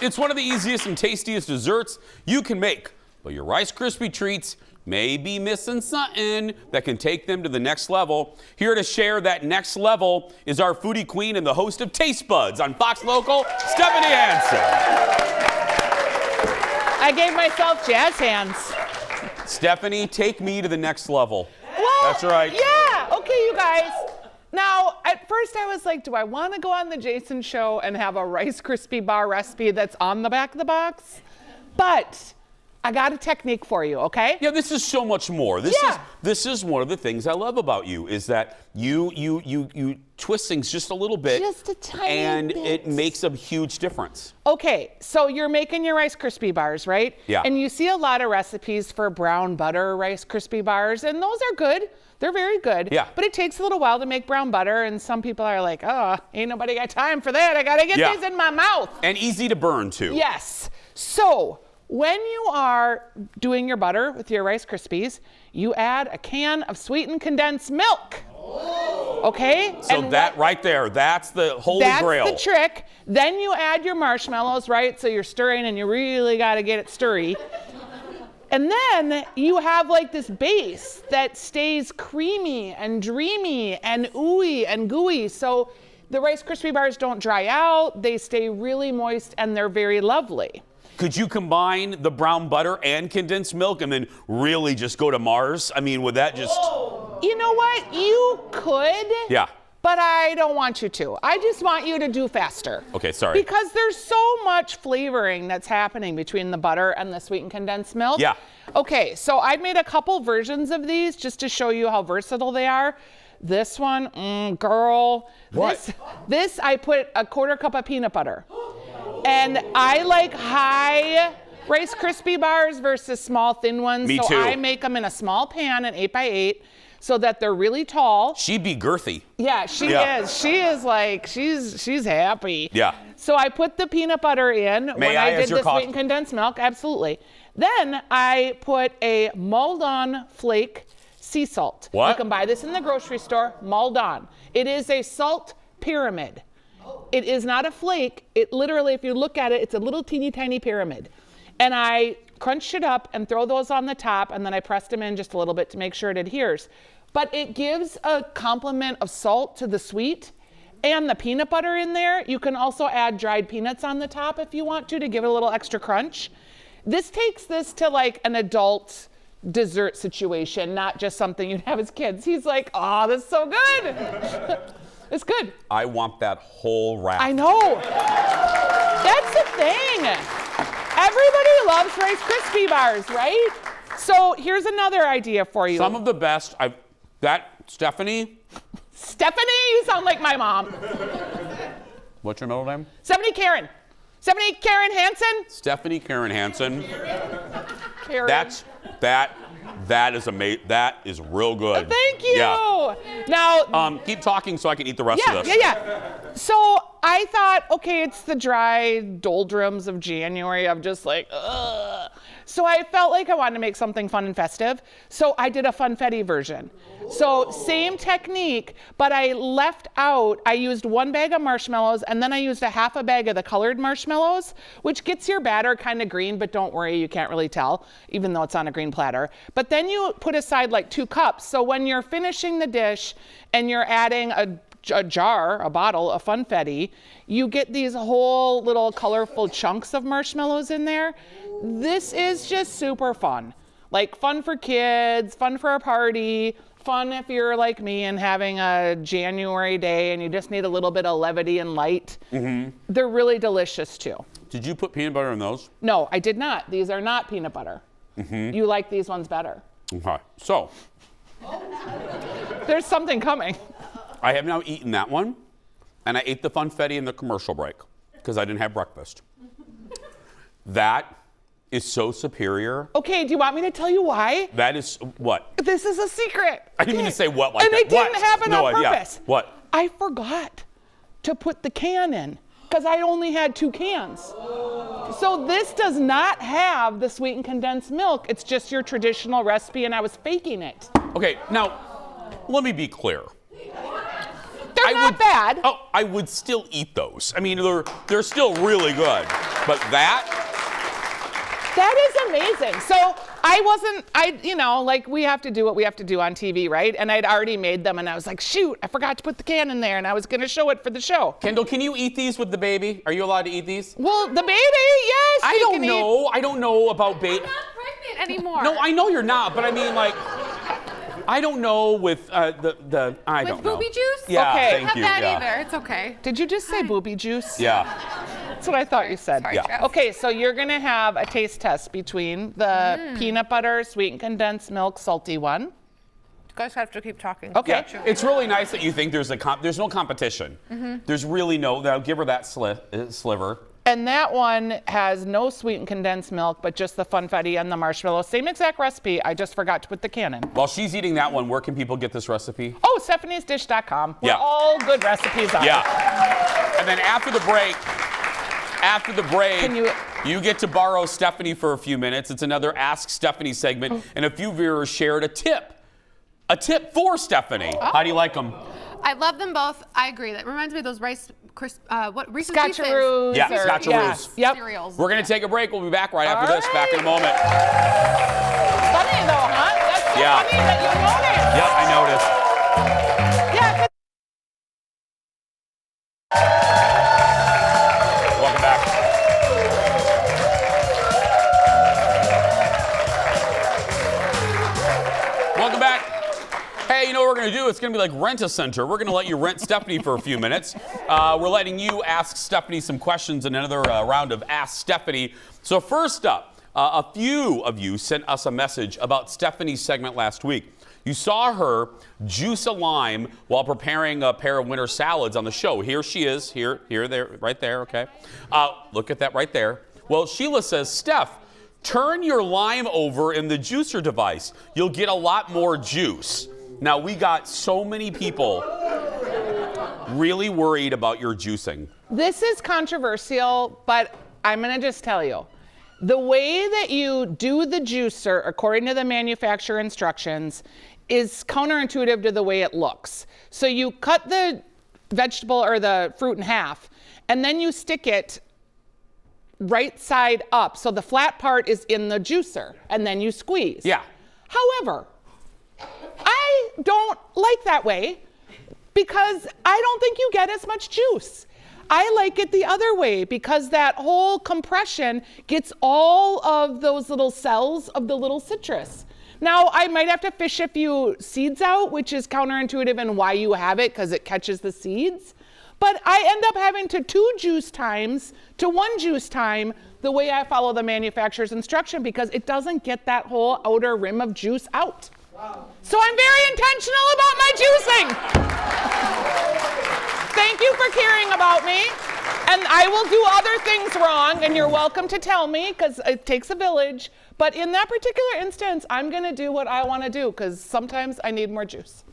It's one of the easiest and tastiest desserts you can make. But your Rice Krispie treats may be missing something that can take them to the next level. Here to share that next level is our foodie queen and the host of Taste Buds on Fox Local, Stephanie Hansen. I gave myself jazz hands. Stephanie, take me to the next level. Well, that's right. Yeah, okay, you guys. Now, at first I was like, do I want to go on the Jason show and have a Rice Krispie bar recipe that's on the back of the box? But I got a technique for you, okay? Yeah, this is so much more. This is one of the things I love about you is that you twist things just a little bit. Just a tiny and bit. It makes a huge difference. Okay, so you're making your Rice Krispie bars, right? Yeah. And you see a lot of recipes for brown butter Rice Krispie bars, and those are good. They're very good. Yeah. But it takes a little while to make brown butter, and some people are like, oh, ain't nobody got time for that. I gotta get these in my mouth. And easy to burn, too. Yes. So when you are doing your butter with your Rice Krispies, you add a can of sweetened condensed milk. Okay? So that right there, that's the holy grail. That's the trick. Then you add your marshmallows, right? So you're stirring and you really got to get it stirry. And then you have like this base that stays creamy and dreamy and ooey and gooey. So the Rice Krispie bars don't dry out. They stay really moist and they're very lovely. Could you combine the brown butter and condensed milk and then really just go to Mars? I mean, would that just... You know what? You could. Yeah. But I don't want you to. I just want you to do faster. Okay, sorry. Because there's so much flavoring that's happening between the butter and the sweetened condensed milk. Yeah. Okay, so I've made a couple versions of these just to show you how versatile they are. This one, girl. What? This I put a 1/4 cup of peanut butter. And I like high Rice Krispie bars versus small thin ones. Me so too. I make them in a small pan, an 8x8. So that they're really tall. She'd be girthy. Yeah, she is. She is like, she's happy. Yeah. So I put the peanut butter in when I did the sweetened condensed milk. Absolutely. Then I put a mulled-on flake sea salt. What? You can buy this in the grocery store, mulled on. It is a salt pyramid. It is not a flake. It literally, if you look at it, it's a little teeny tiny pyramid. And I crunched it up and throw those on the top, and then I pressed them in just a little bit to make sure it adheres. But it gives a complement of salt to the sweet and the peanut butter in there. You can also add dried peanuts on the top if you want to give it a little extra crunch. This takes this to like an adult dessert situation, not just something you'd have as kids. He's like, oh, this is so good. It's good. I want that whole wrap. I know. That's the thing. Everybody loves Rice Krispie bars, right? So here's another idea for you. Some of the best. Stephanie? Stephanie, you sound like my mom. What's your middle name? Stephanie Karen. Stephanie Karen Hansen. Stephanie Karen Hansen. Karen. That is amazing. That is real good. Thank you. Yeah. Now, keep talking so I can eat the rest of this. Yeah. So I thought, okay, it's the dry doldrums of January. I'm just like, ugh. So I felt like I wanted to make something fun and festive. So I did a funfetti version. So same technique, but I used 1 bag of marshmallows, and then I used a 1/2 bag of the colored marshmallows, which gets your batter kind of green, but don't worry, you can't really tell, even though it's on a green platter. But then you put aside like 2 cups. So when you're finishing the dish and you're adding a bottle of funfetti, you get these whole little colorful chunks of marshmallows in there. This is just super fun. Like fun for kids, fun for a party, fun if you're like me and having a January day and you just need a little bit of levity and light. Mm-hmm. They're really delicious too. Did you put peanut butter in those? No, I did not. These are not peanut butter. Mm-hmm. You like these ones better. Okay, so. There's something coming. I have now eaten that one, and I ate the funfetti in the commercial break because I didn't have breakfast. That is so superior. Okay, do you want me to tell you why? That is what? This is a secret. I didn't mean to say what like and that. And it didn't happen on purpose. Yeah. What? I forgot to put the can in because I only had 2 cans. So this does not have the sweetened condensed milk. It's just your traditional recipe, and I was faking it. Okay, now, let me be clear. They're not bad. Oh, I would still eat those. I mean, they're still really good. But that is amazing. So like we have to do what we have to do on TV, right? And I'd already made them and I was like, shoot, I forgot to put the can in there and I was gonna show it for the show. Kendall, can you eat these with the baby? Are you allowed to eat these? Well, the baby, yes. I don't know. I don't know about baby. I'm not pregnant anymore. No, I know you're not, but I mean, like, I don't know with I don't know. With booby juice? Yeah, Okay. thank Not you. that Yeah. either. It's okay. Did you just say booby juice? Yeah. That's what I thought you said. Sorry, Yeah. Jeff. Okay, so you're gonna have a taste test between the peanut butter, sweetened condensed milk, salty one. You guys have to keep talking. Okay. It's really nice that you think there's no competition. There's really no. I'll give her that sliver. And that one has no sweetened condensed milk, but just the funfetti and the marshmallow. Same exact recipe. I just forgot to put the can in. While she's eating that one, where can people get this recipe? Oh, StephaniesDish.com. Yeah. Where all good recipes are. Yeah. And then after the break, Can you get to borrow Stephanie for a few minutes. It's another Ask Stephanie segment, and a few viewers shared a tip for Stephanie. How do you like them? I love them both. I agree. That reminds me of those Reese's Pieces? Scotcheroos. Yeah, or- Scotcheroos. Yep. Cereals. We're going to take a break. We'll be back right after All this. Back in a right. moment. Funny though, huh? That's so Yeah. funny that you noticed. Yep, I noticed. Yeah. 'Cause Welcome back. Welcome back. Hey, you know what we're going to do? It's going to be like Rent-A-Center. We're going to let you rent Stephanie for a few minutes. We're letting you ask Stephanie some questions in another round of Ask Stephanie. So first up, a few of you sent us a message about Stephanie's segment last week. You saw her juice a lime while preparing a pair of winter salads on the show. Here she is, here, there, right there, okay? Look at that right there. Well, Sheila says, Steph, turn your lime over in the juicer device. You'll get a lot more juice. Now, we got so many people really worried about your juicing. This is controversial, but I'm going to just tell you. The way that you do the juicer, according to the manufacturer instructions, is counterintuitive to the way it looks. So you cut the vegetable or the fruit in half, and then you stick it right side up. So the flat part is in the juicer, and then you squeeze. Yeah. However, I don't like that way because I don't think you get as much juice. I like it the other way because that whole compression gets all of those little cells of the little citrus. Now, I might have to fish a few seeds out, which is counterintuitive in why you have it because it catches the seeds. But I end up having to 2 juice times to 1 juice time the way I follow the manufacturer's instruction because it doesn't get that whole outer rim of juice out. Wow. So I'm very intentional about my juicing. Thank you for caring about me. And I will do other things wrong, and you're welcome to tell me because it takes a village. But in that particular instance, I'm going to do what I want to do because sometimes I need more juice.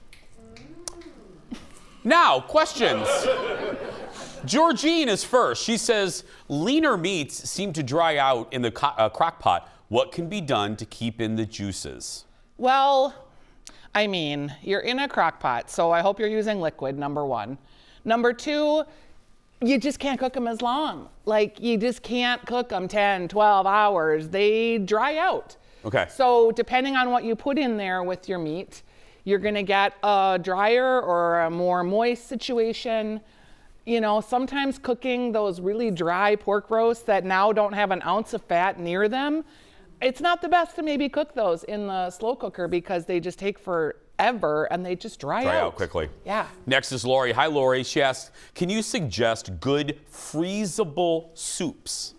Now, questions. Georgine is first. She says, leaner meats seem to dry out in the crock pot. What can be done to keep in the juices? Well, I mean, you're in a crock pot, so I hope you're using liquid, number 1. Number 2, you just can't cook them as long. Like, you just can't cook them 10, 12 hours. They dry out. Okay. So depending on what you put in there with your meat, you're gonna get a drier or a more moist situation. You know, sometimes cooking those really dry pork roasts that now don't have an ounce of fat near them, it's not the best to maybe cook those in the slow cooker because they just take forever and they just dry out quickly. Yeah. Next is Lori. Hi, Lori. She asks, can you suggest good freezable soups?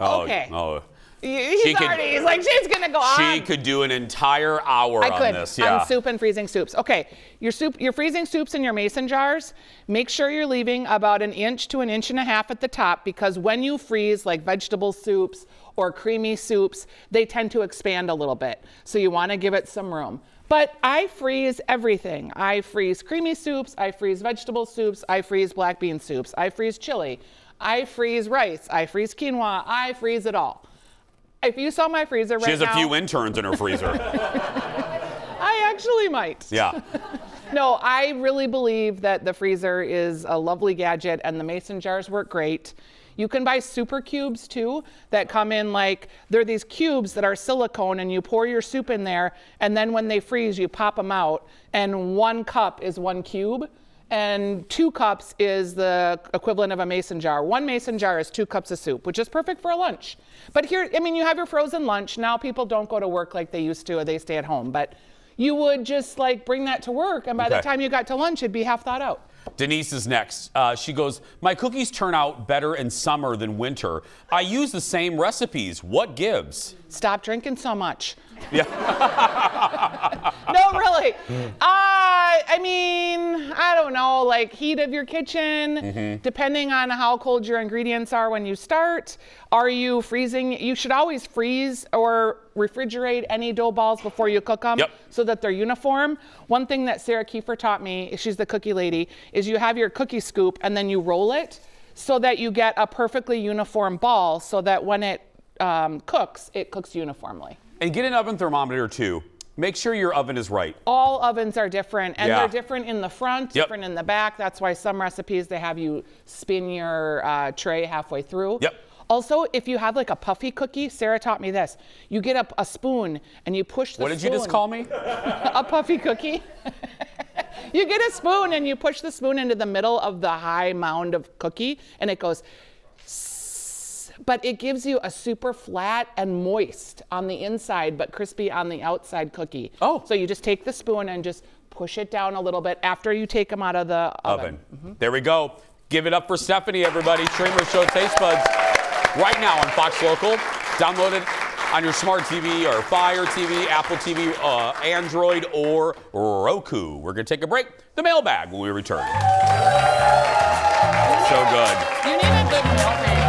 Okay. Oh. He's like, she's gonna go on. She could do an entire hour on this. Yeah. On soup and freezing soups. Okay, you're freezing soups in your mason jars. Make sure you're leaving about 1 inch to 1.5 inches at the top because when you freeze like vegetable soups or creamy soups, they tend to expand a little bit. So you wanna give it some room. But I freeze everything. I freeze creamy soups, I freeze vegetable soups, I freeze black bean soups, I freeze chili, I freeze rice, I freeze quinoa, I freeze it all. If you saw my freezer right now... She has a few interns in her freezer. I actually might. Yeah. No, I really believe that the freezer is a lovely gadget and the mason jars work great. You can buy super cubes too that come in they're these cubes that are silicone, and you pour your soup in there, and then when they freeze, you pop them out, and 1 cup is 1 cube. And 2 cups is the equivalent of a mason jar. 1 mason jar is 2 cups of soup, which is perfect for a lunch. But here, you have your frozen lunch. Now people don't go to work like they used to, or they stay at home. But you would just bring that to work, and by the time you got to lunch, it'd be half thawed out. Denise is next. She goes, my cookies turn out better in summer than winter. I use the same recipes. What gives? Stop drinking so much. Yeah. No, really. I don't know, heat of your kitchen, depending on how cold your ingredients are when you start. Are you freezing? You should always freeze or refrigerate any dough balls before you cook them so that they're uniform. One thing that Sarah Kiefer taught me, she's the cookie lady, is you have your cookie scoop and then you roll it so that you get a perfectly uniform ball so that when it cooks uniformly. And get an oven thermometer too. Make sure your oven is right. All ovens are different, and they're different in the front, different in the back. That's why some recipes, they have you spin your tray halfway through. Also, if you have a puffy cookie, Sarah taught me this. You get a spoon and you push the spoon. What did you just call me? A puffy cookie. You get a spoon and you push the spoon into the middle of the high mound of cookie, and it goes, but it gives you a super flat and moist on the inside, but crispy on the outside cookie. Oh. So you just take the spoon and just push it down a little bit after you take them out of the oven. There we go. Give it up for Stephanie, everybody. Streamer Show Taste Buds right now on Fox Local. Download it on your smart TV or Fire TV, Apple TV, Android, or Roku. We're going to take a break. The mailbag when we return. So good. You need a good mailbag.